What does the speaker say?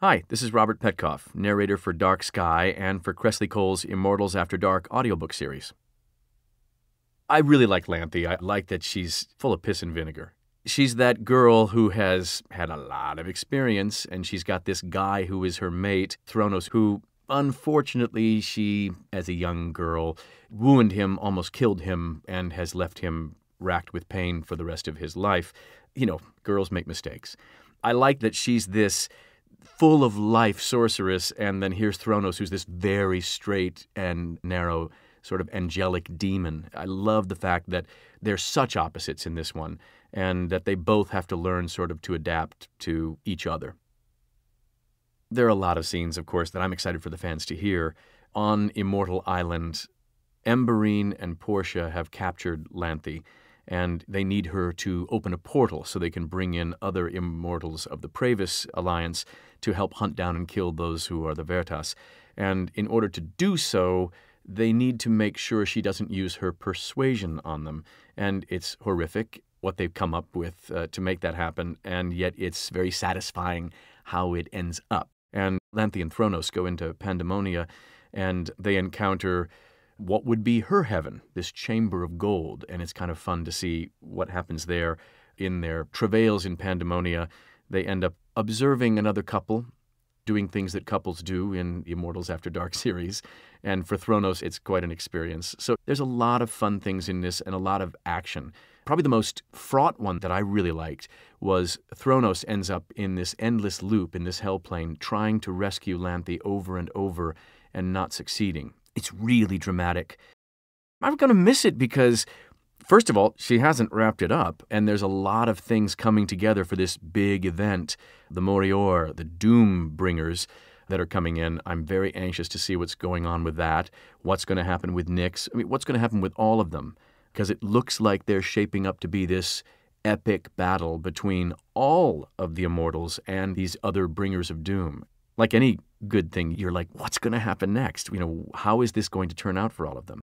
Hi, this is Robert Petkoff, narrator for Dark Sky and for Kresley Cole's Immortals After Dark audiobook series. I really like Lanthy. I like that she's full of piss and vinegar. She's that girl who has had a lot of experience, and she's got this guy who is her mate, Thronos, who, unfortunately, she, as a young girl, ruined him, almost killed him, and has left him racked with pain for the rest of his life. You know, girls make mistakes. I like that she's this full of life sorceress, and then here's Thronos, who's this very straight and narrow sort of angelic demon. I love the fact that they're such opposites in this one, and that they both have to learn sort of to adapt to each other. There are a lot of scenes, of course, that I'm excited for the fans to hear. On Immortal Island, Emberine and Portia have captured Lanthy, and they need her to open a portal so they can bring in other immortals of the Praevis Alliance to help hunt down and kill those who are the Veritas. And in order to do so, they need to make sure she doesn't use her persuasion on them. And it's horrific what they've come up with to make that happen, and yet it's very satisfying how it ends up. And Lanthy and Thronos go into Pandemonia, and they encounter what would be her heaven, this chamber of gold, and it's kind of fun to see what happens there. In their travails in Pandemonia, they end up observing another couple, doing things that couples do in the Immortals After Dark series, and for Thronos, it's quite an experience. So there's a lot of fun things in this and a lot of action. Probably the most fraught one that I really liked was Thronos ends up in this endless loop in this hellplane, trying to rescue Lanthy over and over and not succeeding. It's really dramatic. I'm going to miss it because, first of all, she hasn't wrapped it up, and there's a lot of things coming together for this big event. The Morior, the Doom Bringers that are coming in. I'm very anxious to see what's going on with that, what's going to happen with Nyx. I mean, what's going to happen with all of them, because it looks like they're shaping up to be this epic battle between all of the Immortals and these other Bringers of Doom. Like any good thing, you're like, what's going to happen next? You know, how is this going to turn out for all of them?